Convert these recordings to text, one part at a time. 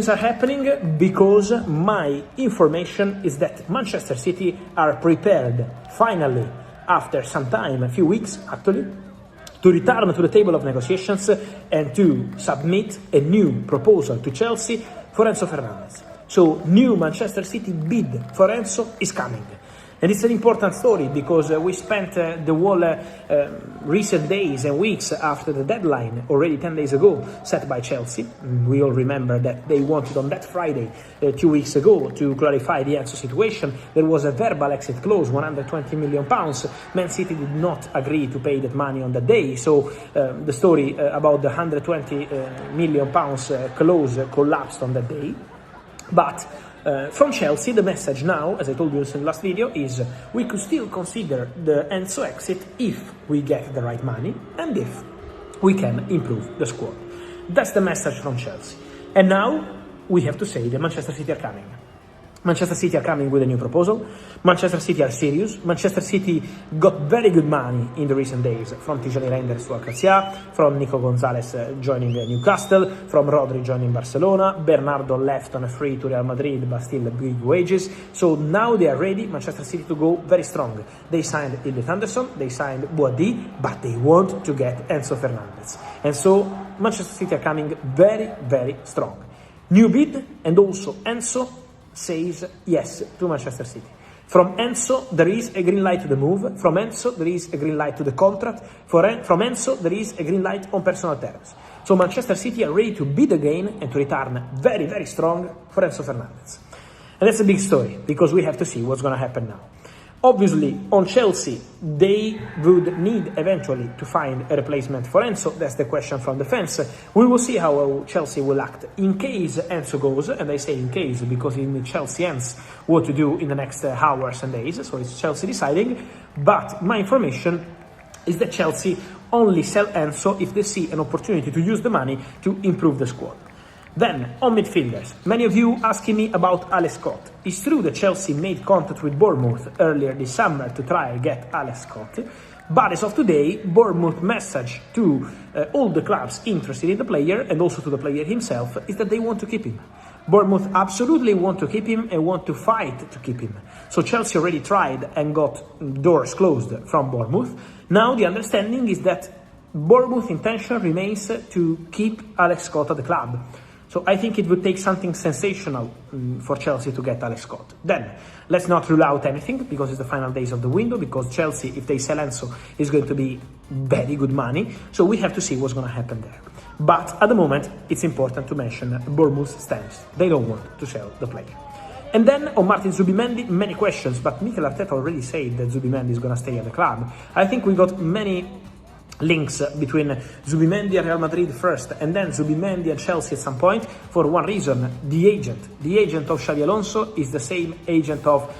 Things are happening because my information is that Manchester City are prepared, finally, after some time, a few weeks actually, to return to the table of negotiations and to submit a new proposal to Chelsea for Enzo Fernandez. So, new Manchester City bid for Enzo is coming. And it's an important story because we spent the whole recent days and weeks after the deadline, already 10 days ago, set by Chelsea. We all remember that they wanted on that Friday, 2 weeks ago, to clarify the Enzo situation. There was a verbal exit clause, £120 million. Man City did not agree to pay that money on that day. So the story about the £120 million clause collapsed on that day. But from Chelsea, the message now, as I told you in the last video, is we could still consider the Enzo exit if we get the right money and if we can improve the squad. That's the message from Chelsea. And now we have to say that Manchester City are coming. Manchester City are coming with a new proposal. Manchester City are serious. Manchester City got very good money in the recent days, from Tijani Reinders to Alcacia, from Nico Gonzalez joining Newcastle, from Rodri joining Barcelona, Bernardo left on a free to Real Madrid but still big wages. So now they are ready, Manchester City, to go very strong. They signed Elliot Anderson, they signed Boadi, but they want to get Enzo Fernandez. And so Manchester City are coming very, very strong. New bid, and also Enzo says yes to Manchester City. From Enzo, there is a green light to the move. From Enzo, there is a green light to the contract. From Enzo, there is a green light on personal terms. So Manchester City are ready to bid again and to return very, very strong for Enzo Fernandez. And that's a big story, because we have to see what's going to happen now. Obviously, on Chelsea, they would need eventually to find a replacement for Enzo. That's the question from the fans. We will see how Chelsea will act in case Enzo goes, and I say in case because in Chelsea hands what to do in the next hours and days, so it's Chelsea deciding. But my information is that Chelsea only sell Enzo if they see an opportunity to use the money to improve the squad. Then, on midfielders, many of you asking me about Alex Scott. It's true that Chelsea made contact with Bournemouth earlier this summer to try and get Alex Scott, but as of today, Bournemouth message to all the clubs interested in the player and also to the player himself is that they want to keep him. Bournemouth absolutely want to keep him and want to fight to keep him. So Chelsea already tried and got doors closed from Bournemouth. Now the understanding is that Bournemouth's intention remains to keep Alex Scott at the club. So I think it would take something sensational for Chelsea to get Alex Scott. Then, let's not rule out anything, because it's the final days of the window, because Chelsea, if they sell Enzo, is going to be very good money. So we have to see what's going to happen there. But at the moment, it's important to mention Bournemouth's stance. They don't want to sell the player. And then on Martin Zubimendi, many questions, but Mikel Arteta already said that Zubimendi is going to stay at the club. I think we got many links between Zubimendi and Real Madrid first, and then Zubimendi and Chelsea at some point, for one reason: the agent of Xabi Alonso is the same agent of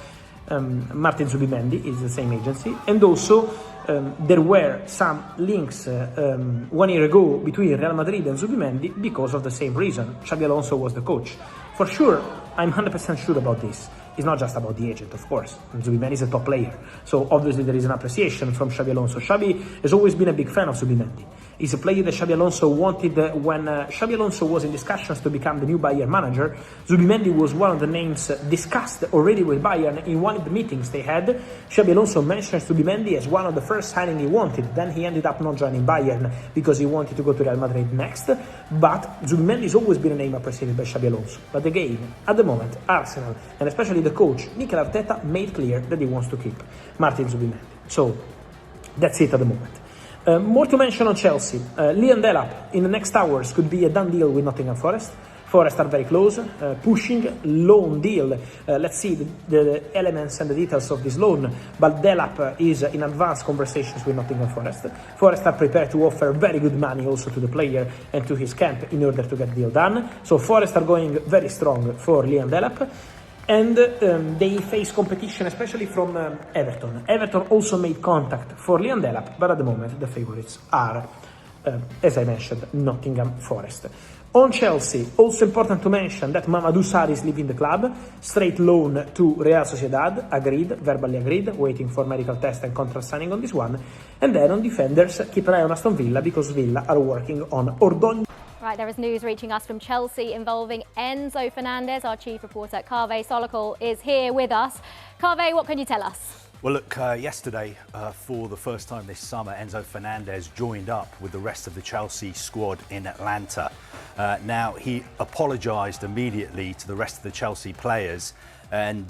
Martin Zubimendi, is the same agency, and also there were some links 1 year ago between Real Madrid and Zubimendi because of the same reason. Xabi Alonso was the coach. For sure, I'm 100% sure about this. It's not just about the agent, of course. Zubimendi is a top player, so obviously there is an appreciation from Xabi Alonso. Xabi has always been a big fan of Zubimendi. He's a player that Xabi Alonso wanted when Xabi Alonso was in discussions to become the new Bayern manager. Zubimendi was one of the names discussed already with Bayern in one of the meetings they had. Xabi Alonso mentioned Zubimendi as one of the first signings he wanted. Then he ended up not joining Bayern because he wanted to go to Real Madrid next. But Zubimendi has always been a name appreciated by Xabi Alonso. But again, at the moment, Arsenal, and especially the coach, Mikel Arteta, made clear that he wants to keep Martin Zubimendi. So, that's it at the moment. More to mention on Chelsea. Liam Delap in the next hours could be a done deal with Nottingham Forest. Forest are very close, pushing loan deal. Let's see the elements and the details of this loan. But Delap is in advanced conversations with Nottingham Forest. Forest are prepared to offer very good money also to the player and to his camp in order to get the deal done. So Forest are going very strong for Liam Delap. And they face competition, especially from Everton. Everton also made contact for Liam Delap, but at the moment the favourites are, as I mentioned, Nottingham Forest. On Chelsea, also important to mention that Mamadou Sarr is leaving the club. Straight loan to Real Sociedad, verbally agreed, waiting for medical test and contract signing on this one. And then on defenders, keep an eye on Aston Villa, because Villa are working on Ordonez. Right, there is news reaching us from Chelsea involving Enzo Fernandez. Our chief reporter, Kaveh Solokol, is here with us. Kaveh, what can you tell us? Well, look, yesterday, for the first time this summer, Enzo Fernandez joined up with the rest of the Chelsea squad in Atlanta. Now, he apologised immediately to the rest of the Chelsea players, and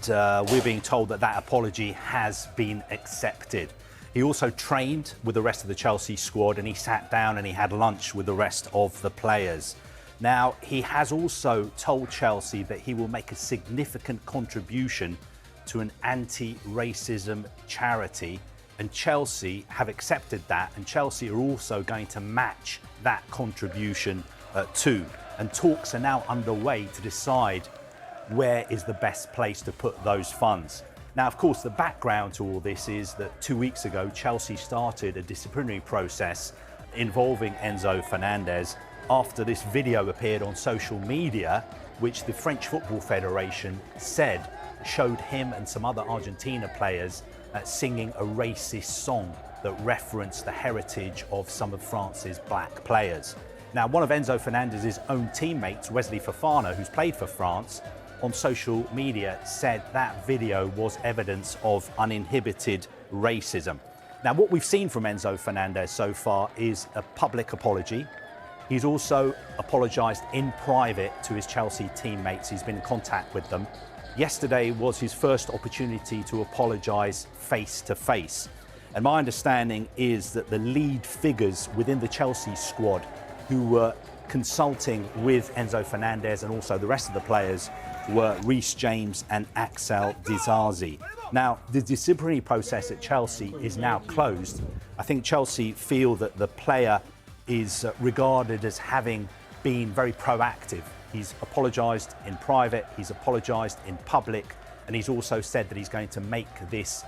we're being told that that apology has been accepted. He also trained with the rest of the Chelsea squad, and he sat down and he had lunch with the rest of the players. Now, he has also told Chelsea that he will make a significant contribution to an anti-racism charity, and Chelsea have accepted that, and Chelsea are also going to match that contribution too. And talks are now underway to decide where is the best place to put those funds. Now, of course, the background to all this is that 2 weeks ago, Chelsea started a disciplinary process involving Enzo Fernandez after this video appeared on social media, which the French Football Federation said showed him and some other Argentina players singing a racist song that referenced the heritage of some of France's black players. Now, one of Enzo Fernandez's own teammates, Wesley Fofana, who's played for France, on social media said that video was evidence of uninhibited racism. Now, what we've seen from Enzo Fernandez so far is a public apology. He's also apologised in private to his Chelsea teammates. He's been in contact with them. Yesterday was his first opportunity to apologise face to face. And my understanding is that the lead figures within the Chelsea squad who were consulting with Enzo Fernandez and also the rest of the players were Reece James and Axel Disasi. Now, the disciplinary process at Chelsea is now closed. I think Chelsea feel that the player is regarded as having been very proactive. He's apologised in private, he's apologised in public, and he's also said that he's going to make this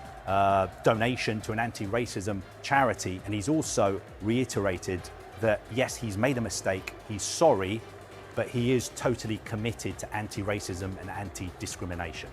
donation to an anti-racism charity, and he's also reiterated that yes, he's made a mistake, he's sorry, but he is totally committed to anti-racism and anti-discrimination.